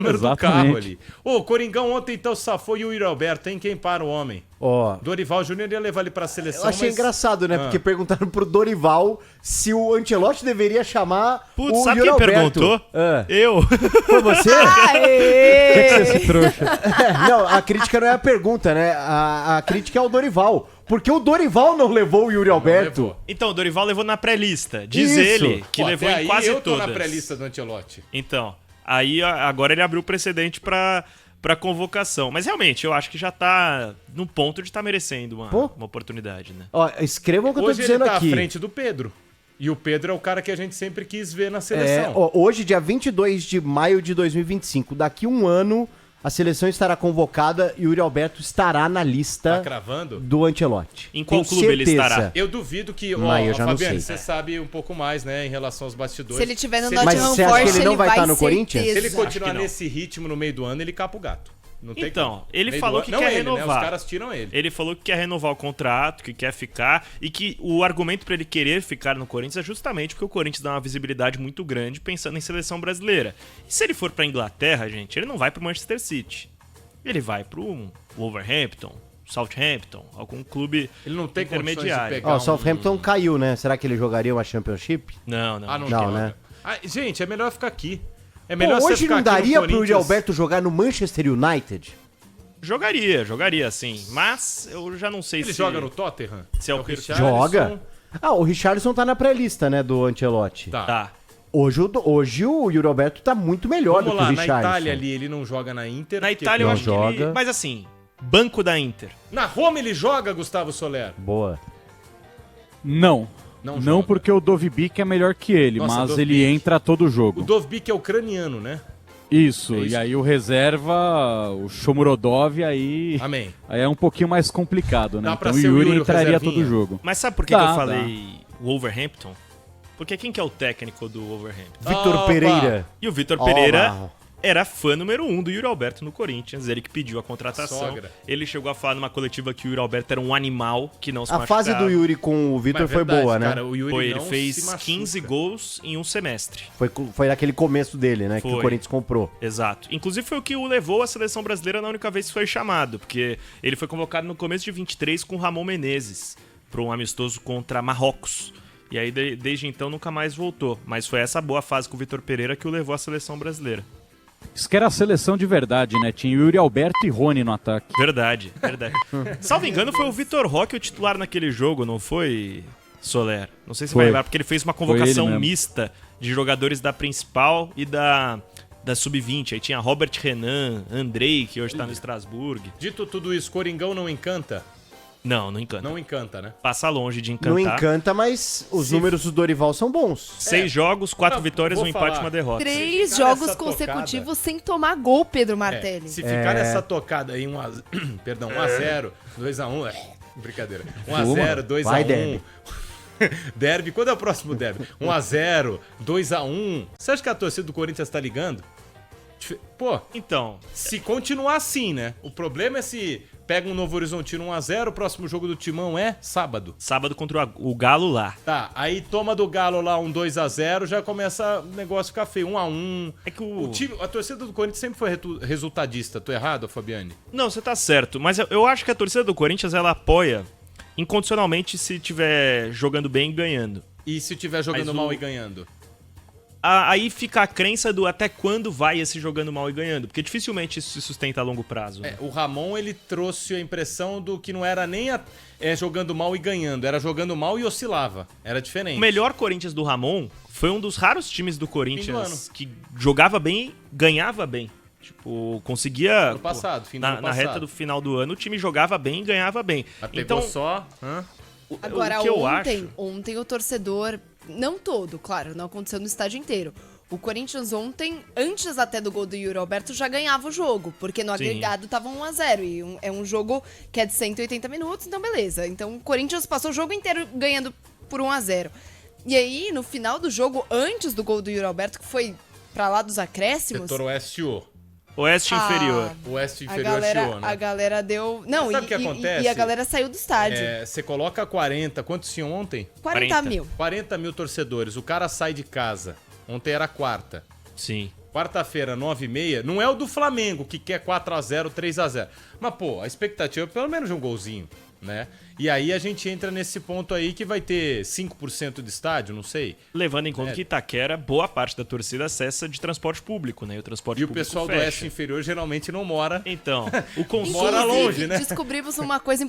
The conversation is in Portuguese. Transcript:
número do carro ali. Ô, Coringão ontem então safou e o Yuri Alberto, hein? Quem para o homem? Ó, Dorival Júnior ia levar ele pra seleção, eu achei mas... engraçado, né? Porque perguntaram pro Dorival se o Ancelotti deveria chamar Putz, o sabe Yuri quem Alberto. perguntou? Ah. Eu. Foi você? Esse trouxa. Não, a crítica não é a pergunta, né? A crítica é o Dorival. Porque o Dorival não levou o Yuri Alberto. levou. Então, o Dorival levou na pré-lista. Diz Isso. ele que Pô, levou até em aí quase eu tô todas. na pré-lista do Ancelotti. Então, aí agora ele abriu o precedente pra convocação. Mas realmente, eu acho que já tá no ponto de estar merecendo uma oportunidade, né? Ó, escrevam o que eu tô Hoje ele dizendo tá aqui. à frente do Pedro. E o Pedro é o cara que a gente sempre quis ver na É, seleção. ó, hoje, dia 22 de maio de 2025, daqui um ano, a seleção estará convocada e o Yuri Alberto estará na Tá lista cravando? do Ancelotti. Em qual Tenho clube ele certeza. estará? Eu duvido que... Mas eu já não Fabiane, sei. você sabe um pouco mais, né, em relação aos bastidores. Se ele tiver no Se Mas Nottingham você acha que Forest, ele não vai estar no certeza. Corinthians? Se ele Acho que continuar não. nesse ritmo no meio do ano, ele capa o gato. Não tem Então, como. ele Meio falou do que ano- quer não ele, né? renovar. Os caras tiram ele. Ele falou que quer renovar o contrato, que quer ficar, e que o argumento pra ele querer ficar no Corinthians é justamente porque o Corinthians dá uma visibilidade muito grande pensando em seleção brasileira. E se ele for pra Inglaterra, gente, ele não vai pro Manchester City. Ele vai pro Wolverhampton, Southampton, algum clube Ele não tem condições de intermediário. pegar Ó, o Southampton caiu, né? Será que ele jogaria uma Championship? Não. Ah, não, Não, joga. né? Ah, gente, é melhor ficar aqui. É Pô, melhor você hoje ficar não aqui no daria pro Yuri Corinthians. Alberto jogar no Manchester United? Jogaria sim. Mas eu já não sei Ele se... joga no Tottenham? Se é o Richarlison. Joga? Ah, o Richarlison tá na pré-lista, né, do Ancelotti. Tá. Tá. Hoje o Yuri Alberto tá muito melhor Vamos do lá, que o na Richarlison. Itália ali ele não joga na Inter. Na porque- Itália eu não acho que ele... joga. Mas assim, banco da Inter. Na Roma ele joga, Gustavo Soler? Boa. Não. Não Não, joga. porque o Dovbyk é melhor que ele, Nossa, mas Dovbyk. ele entra todo O jogo. Dovbyk é ucraniano, né? Isso, É isso. e aí o reserva, o Shomurodov, aí Amém. é um pouquinho mais complicado, né? Dá pra Então o ser o Yuri Yuri o entraria reservinha? todo jogo. Mas sabe por que, Dá, que eu falei Wolverhampton? Porque quem que é o técnico do Wolverhampton? Vitor Opa! Pereira. E o Vitor Ó, Pereira Barro. era fã número 1 do Yuri Alberto no Corinthians, ele que pediu a contratação. Sogra. Ele chegou a falar numa coletiva que o Yuri Alberto era um animal que não se A fase machucava. do Yuri com o Vitor Mas é foi verdade, boa, né? Cara, o Yuri Foi, ele não se fez machuca. 15 gols em um semestre. Foi naquele começo dele, né? Que Foi. o Corinthians comprou. Exato. Inclusive foi o que o levou à seleção brasileira na única vez que foi chamado, porque ele foi convocado no começo de 23 com o Ramon Menezes para um amistoso contra Marrocos. E aí desde então nunca mais voltou. Mas foi essa boa fase com o Vitor Pereira que o levou à seleção brasileira. Isso que era a seleção de verdade, né? Tinha Yuri Alberto e Rony no ataque. Verdade. Salvo engano, foi o Vitor Roque o titular naquele jogo, não foi, Soler? Não sei se você vai Foi. lembrar, porque ele fez uma Foi convocação ele mesmo. mista de jogadores da principal e da Sub-20. Aí tinha Robert Renan, Andrei, que hoje tá no Strasbourg. Dito tudo isso, Coringão não encanta? Não encanta. Não encanta, né? Passa longe de encantar. Não encanta, mas os Se- números do Dorival são bons. 6 jogos, 4 Não, vitórias, vou um empate e falar. uma derrota. 3 ficar jogos nessa consecutivos tocada- sem tomar gol, Pedro Martelli. Se ficar nessa tocada aí, 1x0, 2x1, brincadeira. 1x0, 2x1. Vai, Derby. Derby, quando é o próximo derby? 1x0, 2x1. Você acha que a torcida do Corinthians tá ligando? Pô, Então, se continuar assim, né? O problema é se pega um Novo Horizontino 1x0, o próximo jogo do Timão é sábado. sábado contra o Galo lá. Tá, aí toma do Galo lá um 2x0, já começa o negócio ficar feio, 1x1. É que O time, a torcida do Corinthians sempre foi resultadista. Tô errado, Fabiane? Não, você tá certo, mas eu acho que a torcida do Corinthians, ela apoia incondicionalmente se tiver jogando bem e ganhando. E se tiver jogando Mas mal o- e ganhando? Aí fica a crença do até quando vai esse jogando mal e ganhando, porque dificilmente isso se sustenta a longo prazo. né? O Ramon, ele trouxe a impressão do que não era nem jogando mal e ganhando, era jogando mal e oscilava. Era diferente. O melhor Corinthians do Ramon foi um dos raros times do Corinthians que jogava bem e ganhava bem. Tipo, conseguia... Ano passado, fim do ano na passado. reta do final do ano, o time jogava bem e ganhava bem. Mas pegou Então, só... Hã? Agora, o que eu ontem o torcedor, não todo, claro, não aconteceu no estádio inteiro. O Corinthians ontem, antes até do gol do Yuri Alberto, já ganhava o jogo, porque no Sim. agregado tava 1x0. E é um jogo que é de 180 minutos, então beleza. Então o Corinthians passou o jogo inteiro ganhando por 1x0. E aí, no final do jogo, antes do gol do Yuri Alberto, que foi pra lá dos acréscimos... Setor Oeste O. Oeste inferior. O Oeste A inferior galera, chiou, né? a galera deu... Não, Sabe o que acontece? E a galera saiu do estádio. Você coloca 40, quantos tinham ontem? 40 mil. 40 mil torcedores. O cara sai de casa. Ontem era quarta. Sim. quarta-feira, 9h30, não é o do Flamengo, que quer 4x0, 3x0. Mas, pô, a expectativa é pelo menos de um golzinho, né? E aí a gente entra nesse ponto aí que vai ter 5% de estádio, não sei. Levando em conta que Itaquera, boa parte da torcida acessa de transporte público, né? E o transporte E o público pessoal do fecha. Oeste Inferior geralmente não mora. Então, o consumo... Mora longe, né? Descobrimos uma coisa